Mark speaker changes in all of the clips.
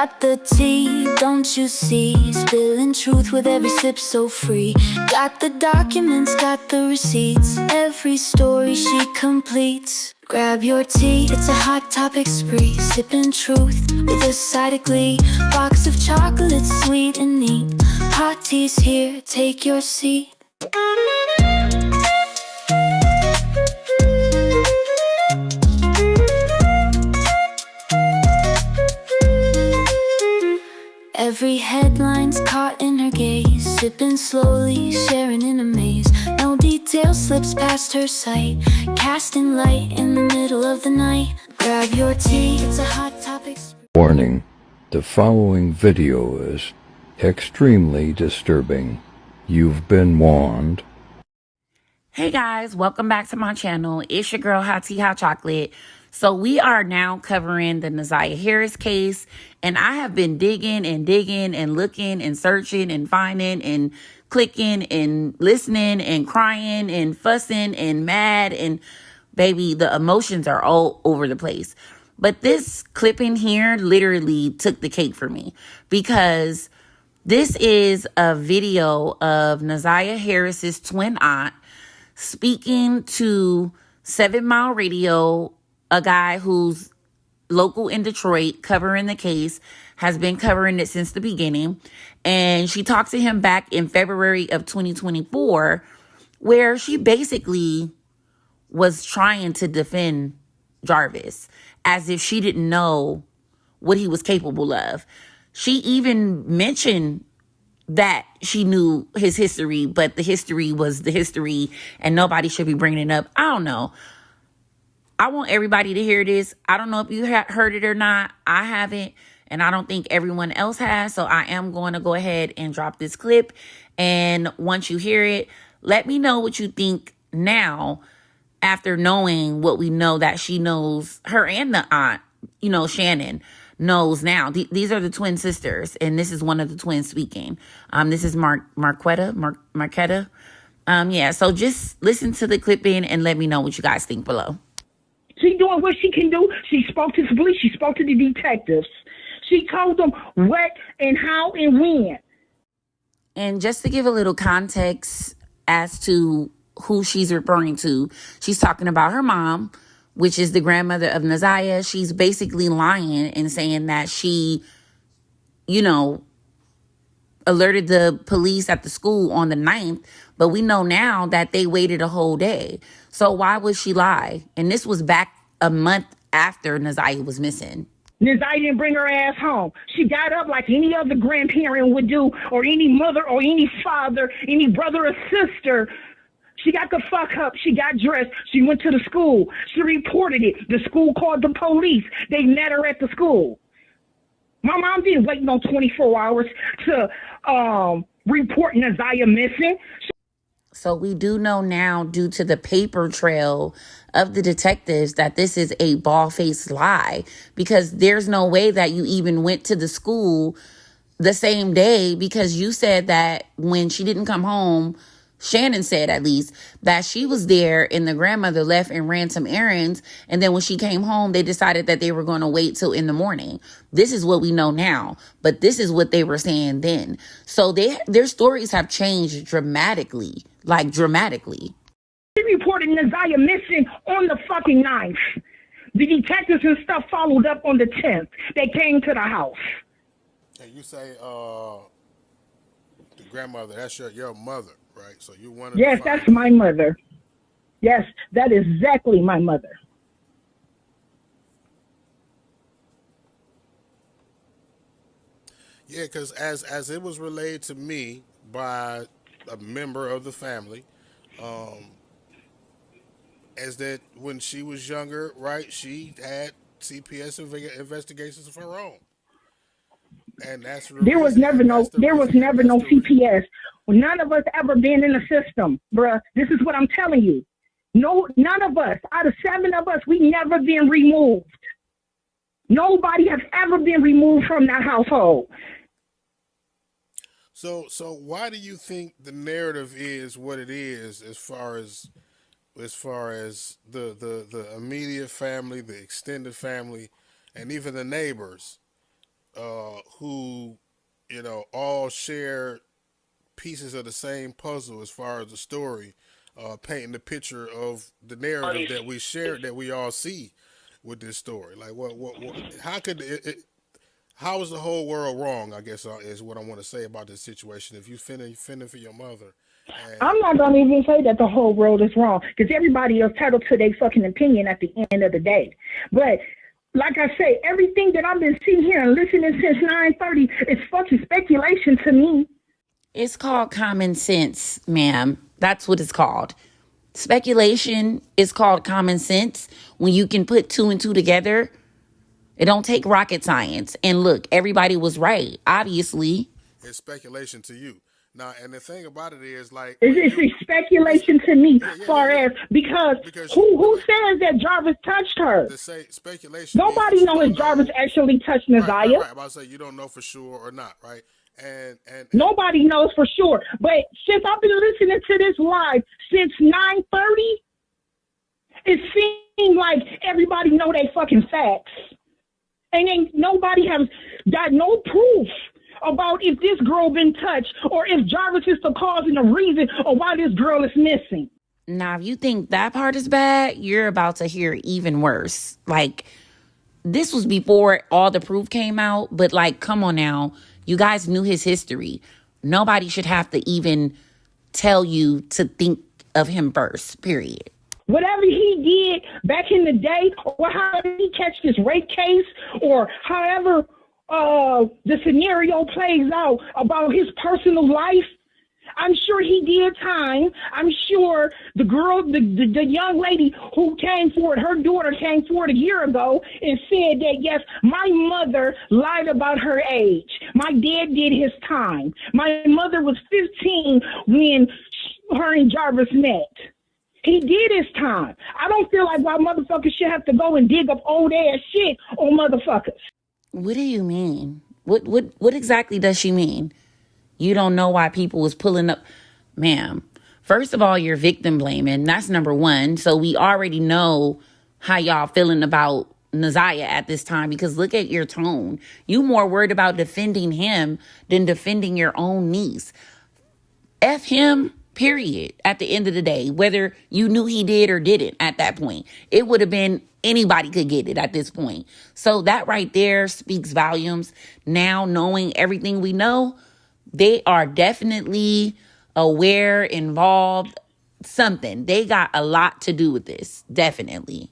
Speaker 1: Got the tea, don't you see? Spilling truth with every sip so free. Got the documents, got the receipts. Every story she completes. Grab your tea, it's a hot topic spree. Sipping truth with a side of glee. Box of chocolates, sweet and neat. Hot tea's here, take your seat. Every headline's caught in her gaze. Sipping slowly, sharing in a maze. No detail slips past her sight. Casting light in the middle of the night. Grab your tea, it's a hot topic.
Speaker 2: Warning, the following video is extremely disturbing. You've been warned.
Speaker 3: Hey guys, welcome back to my channel. It's your girl, Hot Tea Hot Chocolate. So we are now covering the Naziah Harris case, and I have been digging and looking and searching and finding and clicking and listening and crying and fussing and mad, and baby, the emotions are all over the place. But this clipping here literally took the cake for me, because this is a video of Naziah Harris's twin aunt speaking to 7 Mile Radio, a guy who's local in Detroit, covering the case, has been covering it since the beginning. And she talked to him back in February of 2024, where she basically was trying to defend Jarvis as if she didn't know what he was capable of. She even mentioned that she knew his history, but the history was the history and nobody should be bringing it up. I don't know. I want everybody to hear this. I don't know if you heard it or not. I haven't, and I don't think everyone else has. So I am going to go ahead and drop this clip. And once you hear it, let me know what you think now, after knowing what we know that she knows, her and the aunt, Shannon, knows now. These are the twin sisters, and this is one of the twins speaking. This is Marquetta. Yeah, so just listen to the clipping and let me know what you guys think below.
Speaker 4: She doing what she can do. She spoke to the police. She spoke to the detectives. She told them what and how and when.
Speaker 3: And just to give a little context as to who she's referring to, she's talking about her mom, which is the grandmother of Naziah. She's basically lying and saying that she, alerted the police at the school on the 9th, but we know now that they waited a whole day. So why would she lie? And this was back a month after Naziah was missing.
Speaker 4: Naziah didn't bring her ass home. She got up like any other grandparent would do, or any mother or any father, any brother or sister. She got the fuck up. She got dressed. She went to the school. She reported it. The school called the police. They met her at the school. My mom didn't wait no 24 hours to report Naziah missing.
Speaker 3: So we do know now, due to the paper trail of the detectives, that this is a bald-faced lie, because there's no way that you even went to the school the same day, because you said that when she didn't come home, Shannon said at least, that she was there and the grandmother left and ran some errands. And then when she came home, they decided that they were going to wait till in the morning. This is what we know now, but this is what they were saying then. So their stories have changed dramatically, like dramatically.
Speaker 4: She reported Naziah missing on the fucking 9th. The detectives and stuff followed up on the 10th. They came to the house.
Speaker 5: And you say the grandmother, that's your mother, right? So you wanted.
Speaker 4: Yes, that's my mother. Yes, that is exactly my mother.
Speaker 5: Yeah, because as it was relayed to me by a member of the family, as that when she was younger, right, she had CPS investigations of her own. And that's
Speaker 4: there was never no CPS. None of us ever been in the system, bruh. This is what I'm telling you. No, none of us, out of 7 of us, we never been removed. Nobody has ever been removed from that household.
Speaker 5: So why do you think the narrative is what it is, as far as the immediate family, the extended family, and even the neighbors who, all share pieces of the same puzzle as far as the story, painting the picture of the narrative that we share, that we all see with this story. Like, what how could how is the whole world wrong? I guess is what I want to say about this situation. If you fending for your mother, and
Speaker 4: I'm not gonna even say that the whole world is wrong because everybody is entitled to their fucking opinion at the end of the day. But like I say, everything that I've been sitting here and listening since 9:30 is fucking speculation to me.
Speaker 3: It's called common sense, ma'am. That's what it's called. Speculation is called common sense when you can put two and two together. It don't take rocket science. And look, everybody was right, obviously.
Speaker 5: it's speculation to you. Now, and the thing about it is, like, when
Speaker 4: It's speculation to me, far
Speaker 5: yeah.
Speaker 4: as because
Speaker 5: Because
Speaker 4: who says that Jarvis touched her?
Speaker 5: to say speculation,
Speaker 4: Nobody knows if Jarvis actually touched
Speaker 5: right,
Speaker 4: Naziah.
Speaker 5: right. I'm about to say you don't know for sure or not, right? And
Speaker 4: Nobody knows for sure. But since I've been listening to this live since 9:30, it seems like everybody know they fucking facts. And then nobody has got no proof about if this girl been touched or if Jarvis is the cause and the reason of why this girl is missing.
Speaker 3: Now, if you think that part is bad, you're about to hear even worse. Like, this was before all the proof came out, but like, come on now. You guys knew his history. Nobody should have to even tell you to think of him first, period.
Speaker 4: Whatever he did back in the day, or how he catch this rape case, or however the scenario plays out about his personal life, I'm sure he did time. I'm sure the girl, the young lady who came forward, her daughter came forward a year ago and said that, yes, my mother lied about her age. My dad did his time. My mother was 15 when her and Jarvis met. He did his time. I don't feel like why motherfuckers should have to go and dig up old ass shit on motherfuckers.
Speaker 3: What do you mean? What exactly does she mean? You don't know why people was pulling up. Ma'am, first of all, you're victim blaming. That's number one. So we already know how y'all feeling about Naziah at this time, because look at your tone. You more worried about defending him than defending your own niece. F him, period, at the end of the day, whether you knew he did or didn't at that point. It would have been anybody could get it at this point. So that right there speaks volumes. Now, knowing everything we know, they are definitely aware, involved, something. They got a lot to do with this, definitely.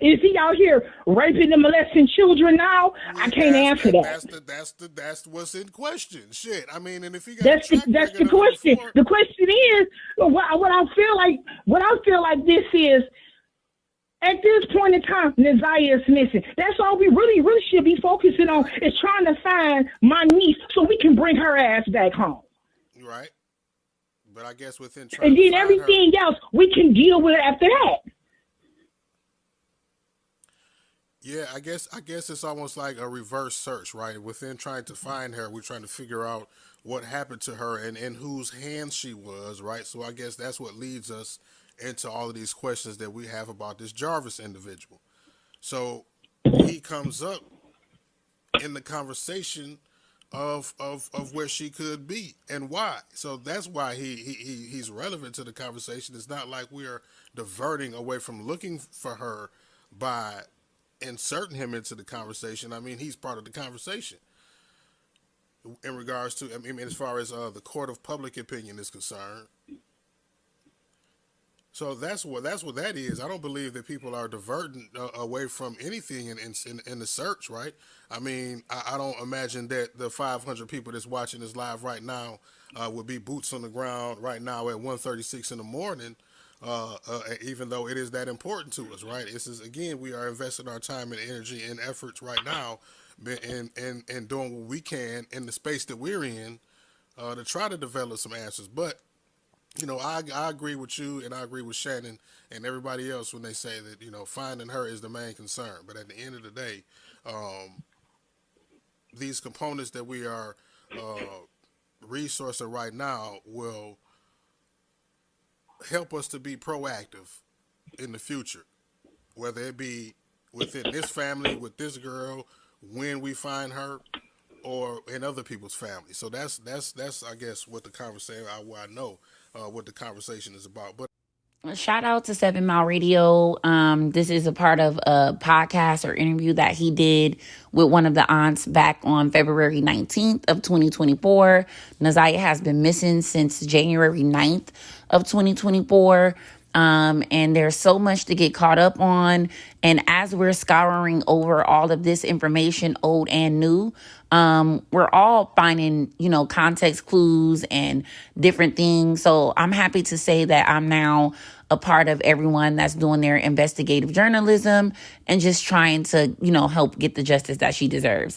Speaker 4: Is he out here raping and molesting children now? I can't answer that.
Speaker 5: That's what's in question. Shit. I mean, and if he got
Speaker 4: That's the question. The question is what I feel like this is. At this point in time, Naziah is missing. That's all we really should be focusing on, is trying to find my niece so we can bring her ass back home.
Speaker 5: Right. But I guess within
Speaker 4: trying and then everything else we can deal with after that.
Speaker 5: Yeah, I guess it's almost like a reverse search, right? Within trying to find her, we're trying to figure out what happened to her and in whose hands she was, right? So I guess that's what leads us into all of these questions that we have about this Jarvis individual. So he comes up in the conversation of where she could be and why. So that's why he's relevant to the conversation. It's not like we are diverting away from looking for her by inserting him into the conversation. I mean, he's part of the conversation in regards to, I mean, as far as the court of public opinion is concerned. So that's what that is. I don't believe that people are diverting away from anything in the search, right? I mean, I don't imagine that the 500 people that's watching this live right now would be boots on the ground right now at 1:36 in the morning, even though it is that important to us, right? This is, again, we are investing our time and energy and efforts right now and doing what we can in the space that we're in to try to develop some answers. But you know, I agree with you, and I agree with Shannon and everybody else when they say that, you know, finding her is the main concern. But at the end of the day, these components that we are resourcing right now will help us to be proactive in the future, whether it be within this family, with this girl, when we find her, or in other people's family. So that's I guess what the conversation I know what the conversation is about. But
Speaker 3: Shout out to 7 Mile Radio. This is a part of a podcast or interview that he did with one of the aunts back on February 19th of 2024. Naziah has been missing since January 9th of 2024. And there's so much to get caught up on. And as we're scouring over all of this information, old and new, we're all finding, context clues and different things. So I'm happy to say that I'm now a part of everyone that's doing their investigative journalism and just trying to, help get the justice that she deserves.